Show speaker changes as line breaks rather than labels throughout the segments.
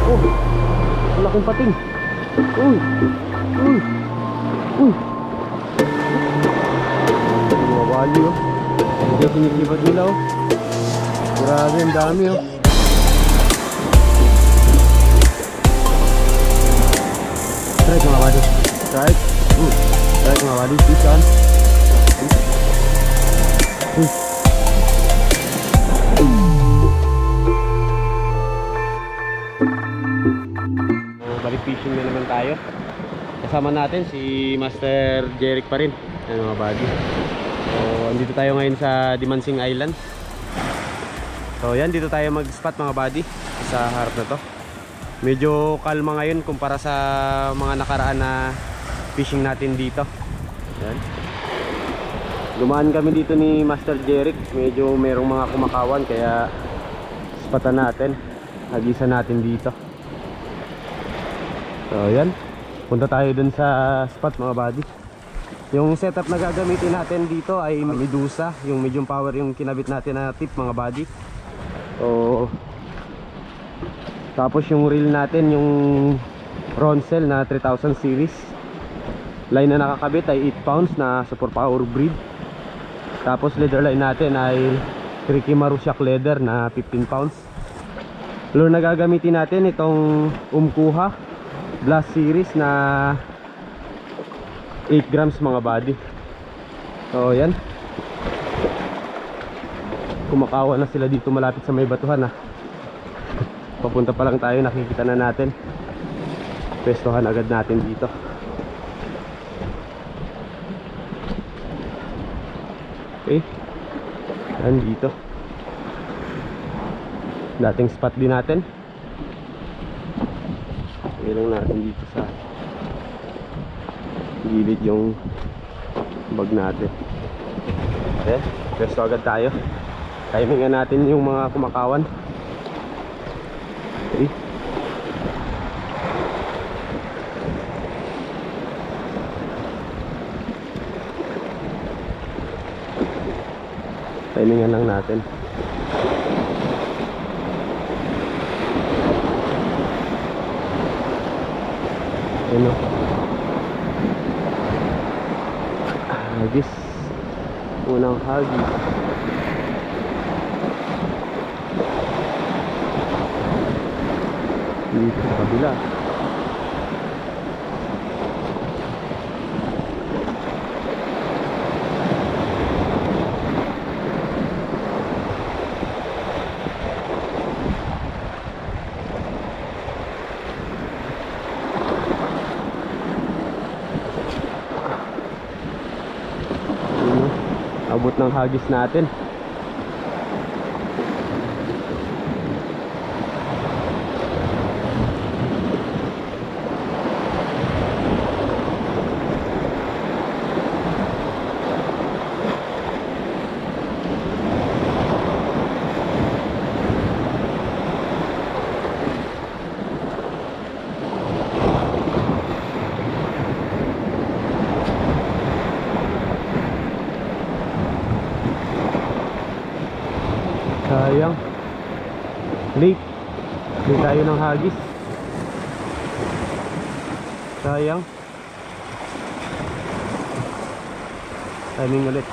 Oh, malaking pating. Uy. Uy. Uy. Mga wali oh. Hindi sinilibad nila oh. Grabe, ang dami oh. Strike mga wali. Strike. Strike mga wali. Fish on. Balik fishing na naman tayo. Kasama natin si Master Jeric pa rin. Ayan mga buddy. So andito tayo ngayon sa Dimansing Island. So yan, dito tayo mag-spot mga buddy sa harap na to. Medyo kalma ngayon kumpara sa mga nakaraan na fishing natin dito. Yan. Dumaan kami dito ni Master Jeric. Medyo merong mga kumakawan kaya spotan natin. Hagisan natin dito. So yan, punta tayo dun sa spot mga buddy. Yung setup na gagamitin natin dito ay Medusa. Yung medium power yung kinabit natin na tip mga buddy. So tapos yung reel natin yung Ronsel na 3000 series. Line na nakakabit ay 8 pounds na super power breed. Tapos leather line natin ay Tricky Marusyak leather na 15 pounds. Lure na gagamitin natin itong Umkuha Blast series na 8 grams mga buddy. So yan, kumakawa na sila dito malapit sa may batuhan ha. Papunta pa lang tayo, nakikita na natin. Pestohan agad natin dito. Okay, yan dito. Dating spot din natin. Lang natin dito sa gilid yung bag natin. Okay, pesto agad tayo. Timingan natin yung mga kumakawan. Okay, timingan lang natin. Ano? Hagis. Unang hagis. Dito sa kabila. Abot ng hagis natin. Sayang, late tayo ng hagis. Sayang. Timing ulit.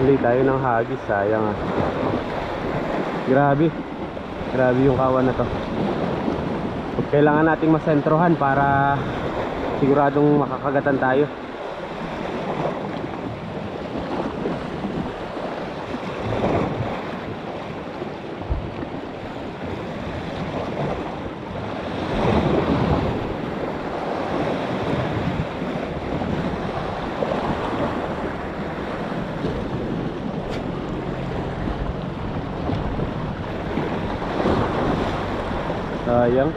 Late tayo ng hagis, sayang ah. Grabe yung kawan na to. Kailangan nating masentrohan para siguradong makakagatan tayo. Sayang,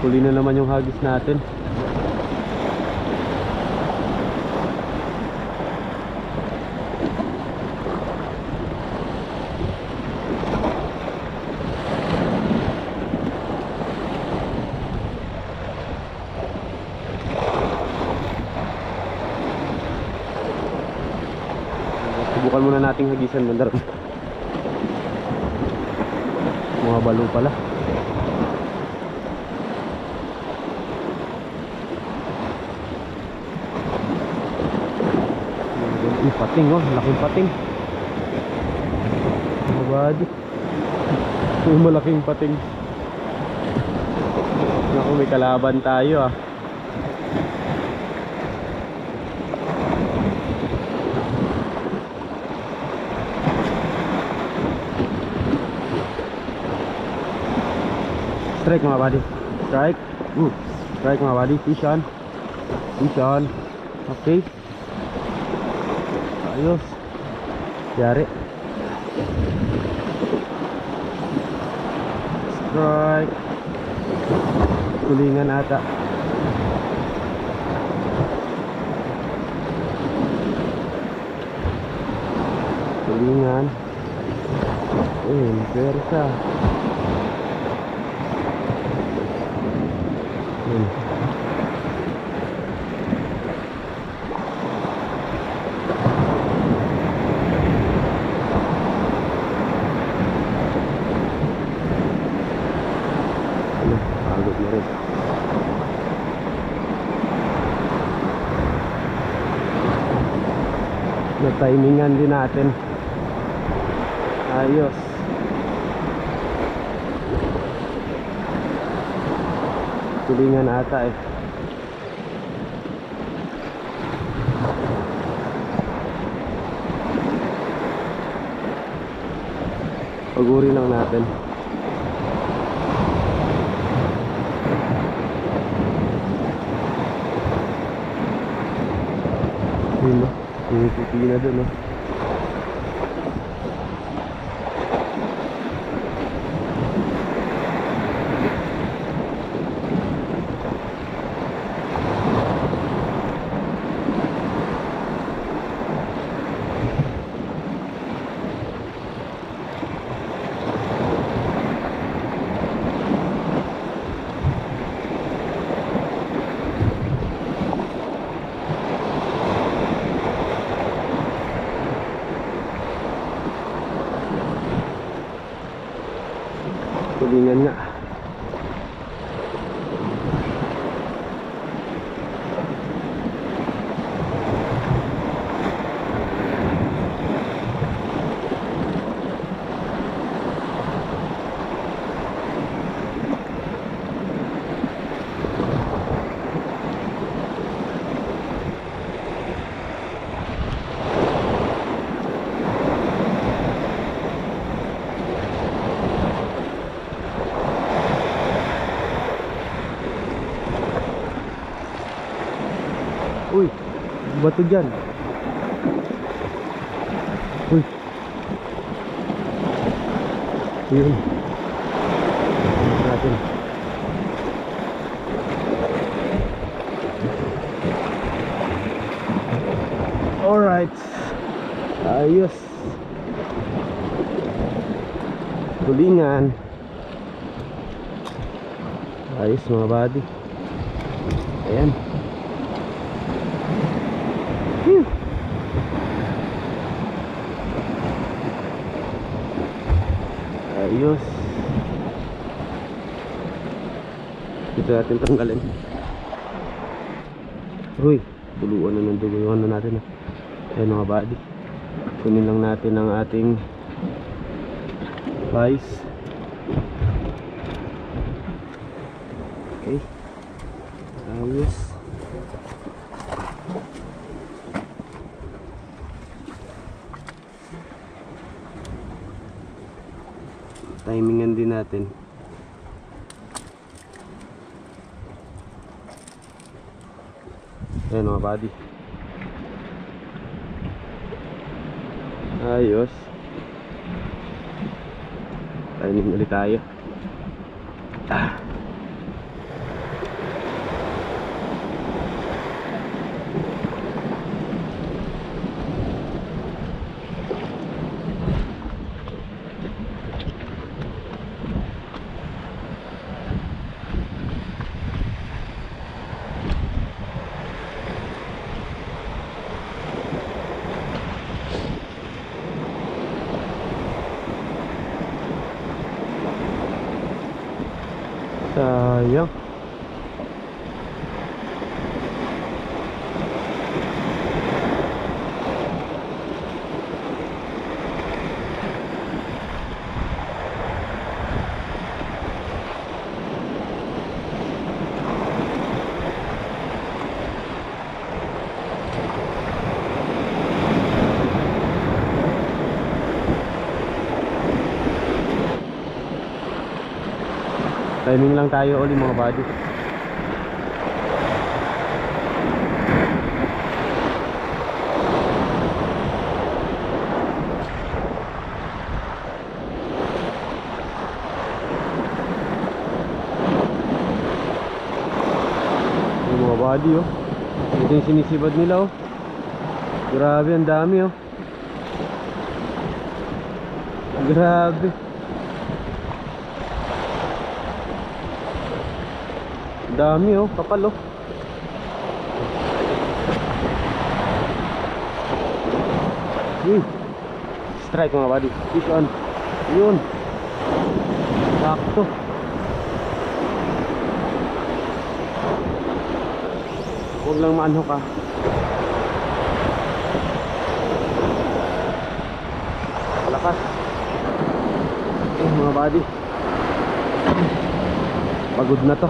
huli na naman yung hagis natin. Subukan muna nating hagisan banda ron. Mga balo pala. Pating oh, laking pating. Mga buddy, malaking pating. Naku, may kalaban tayo ah. Strike mga buddy. Strike. Strike mga buddy. Fish on. Fish on. Okay. Ayos. Yari. Strike. Tulingan ata. Tulingan. Persa. Pagod na rin. Na-timingan din natin. Ayos. Tulingan ata eh. Paguri lang natin. Yun ba? Yung puti na dun oh. Tulingan nga. Uy, bato dyan. Uy. Yun. Natin. Alright. Ayos. Tulingan. Ayos mga buddy. Ayan. Ayos. Dito natin tanggalin. Uy, tuluan na ng dugo yung ano natin. Ayan mga buddy. Kunin lang natin ang ating vice. Okay. Ayos. Timingan din natin. Ayan mga buddy. Ayos. Timing ulit tayo. Timing lang tayo ulit mga buddy. Yung mga buddy oh. Ito yung sinisibad nila oh. Grabe, ang dami oh. Grabe. Dami oh, kapal oh. Strike mga buddy. Fish on. Yun. Sakto. Huwag lang maanhok ah. Lakas. Mga buddy, pagod na to.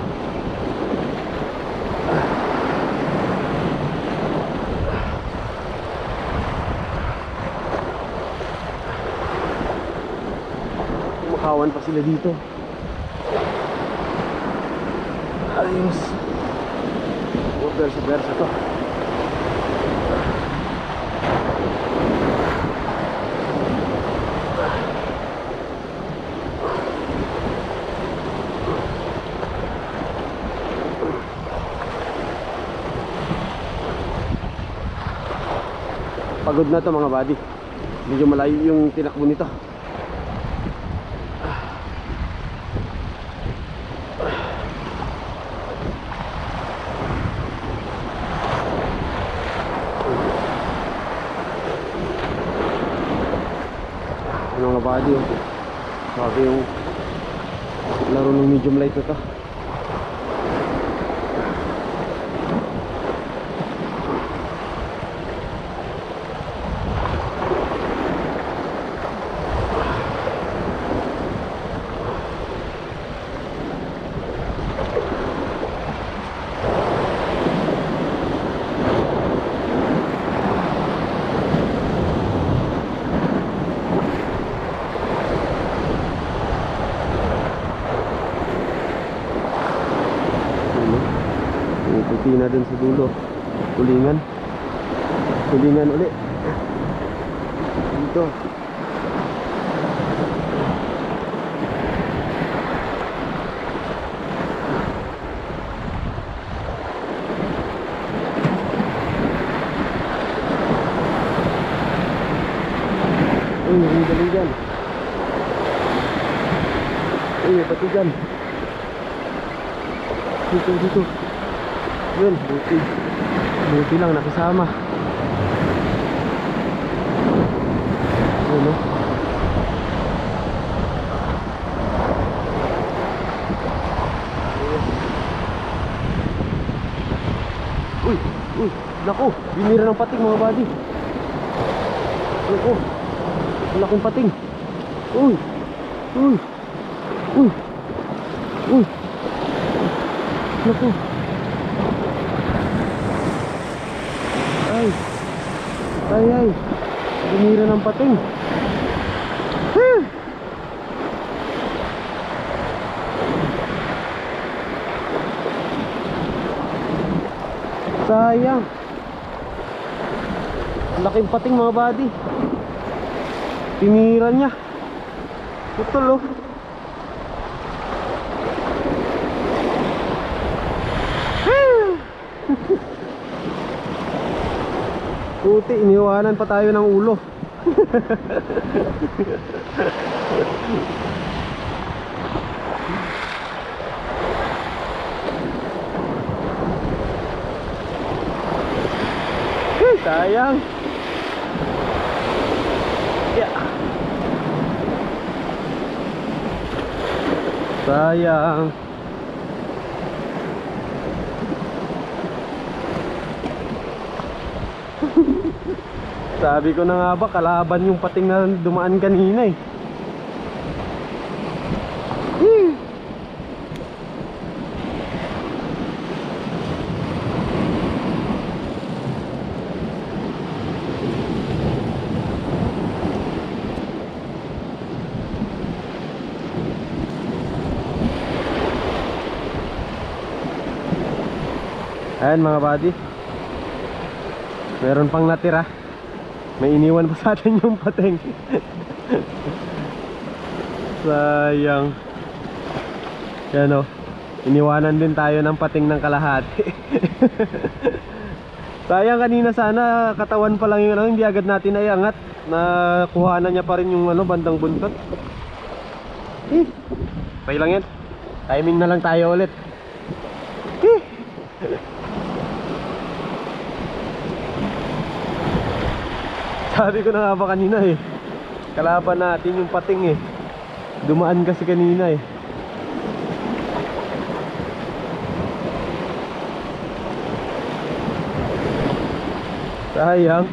Kumakawan pa sila dito. Ayos. Versa to. Pagod na to mga buddy. Medyo malayo yung tinakbo nito. Ano mga buddy oh. Sabi yung laro ng medium light ito. Na dun sa dulo. Tulingan. Tulingan ulit. Dito. Uy, may dali dyan. Uy, may pati dyan. Dito. Yun, buti lang nakisama. Yun oh. Uy, naku, binira ng pating mga buddy. Naku, laking pating. Uy. Naku. Ay, binira ng pating. Sayang. Laking pating mga buddy. Tinira niya. Putol oh. Puti, iniwanan pa tayo ng ulo. Sayang. Yeah. Sayang. Sabi ko na nga ba, kalaban yung pating na dumaan kanina eh. Ayan mga buddy, meron pang natira. May iniwan pa sa atin yung pating. Sayang. Yan o, iniwanan din tayo ng pating ng kalahati. Sayang, kanina sana katawan pa lang yung ano, hindi agad natin naiangat. Nakuhanan niya pa rin yung ano, bandang buntot. Okay lang yan, timing na lang tayo ulit. Sabi ko na nga ba kanina eh, kalaban natin yung pating eh. Dumaan kasi kanina eh. Sayang.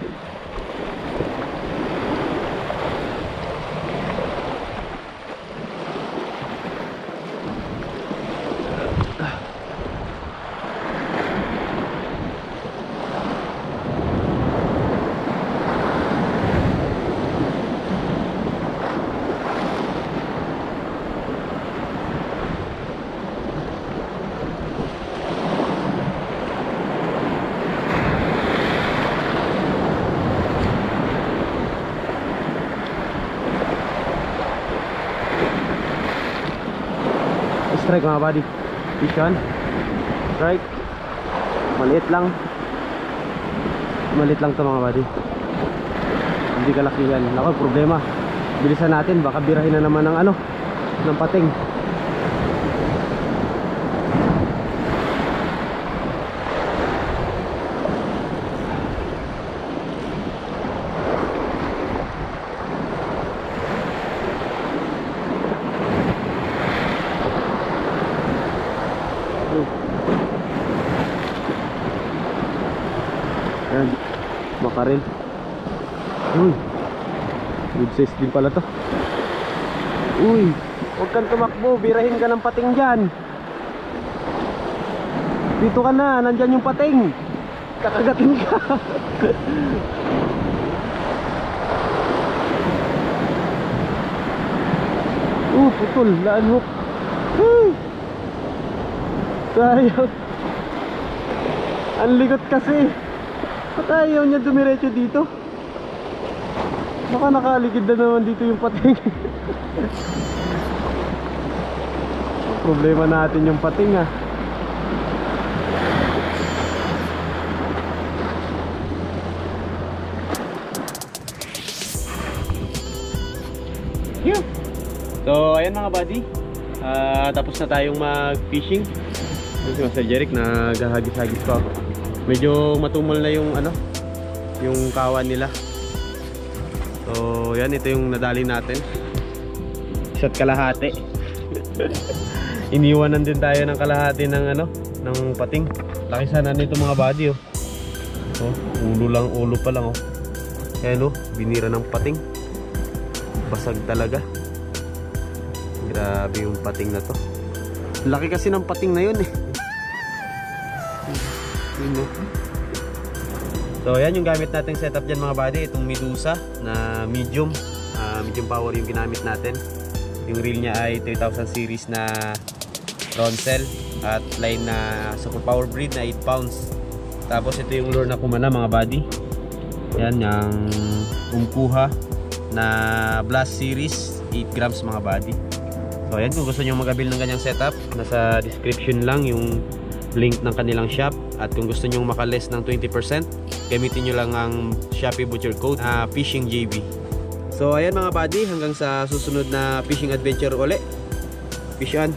Strike mga buddy, fish on. Strike. Maliit lang to mga buddy, hindi kalakihan. Ako problema, bilisan natin, baka birahin na naman ng ano, ng pating. Ayan, makarel. Uy, good size din pala to. Uy, huwag kang tumakbo, birahin ka ng pating dyan. Dito ka na, nandyan yung pating, kakagatin ka. Putol, laan hook. Sayang, ang ligot kasi. Ba't ayaw niya dumiretso dito? Baka nakaligid na naman dito yung pating. Problema natin yung pating ah. So ayan mga buddy, tapos na tayong mag-fishing. Si Master Jeric naghahagis-hagis pa. Medyo matumal na yung ano, yung kawan nila. So yan, ito yung nadali natin, isa't kalahati. Iniwanan din tayo ng kalahati ng ano, ng pating. Laki sana nito mga buddy oh. Oh, ulo pa lang oh. Ayan oh, binira ng pating. Basag talaga. Grabe yung pating na to. Laki kasi ng pating na yun eh. So yan yung gamit nating setup dyan mga buddy. Itong Medusa na medium power yung ginamit natin. Yung reel niya ay 3000 series na Ronsel at line na super power breed na 8 pounds. Tapos ito yung lure na Kumana mga buddy. Yan yung Umkuha na Blast series 8 grams mga buddy. So yan, kung gusto nyo mag-avail ng ganyang setup, nasa description lang yung link ng kanilang shop. At kung gusto nyo maka-less ng 20%, gamitin nyo lang ang Shopee Butcher code FishingJB. So ayan mga buddy, hanggang sa susunod na fishing adventure uli. Fish on!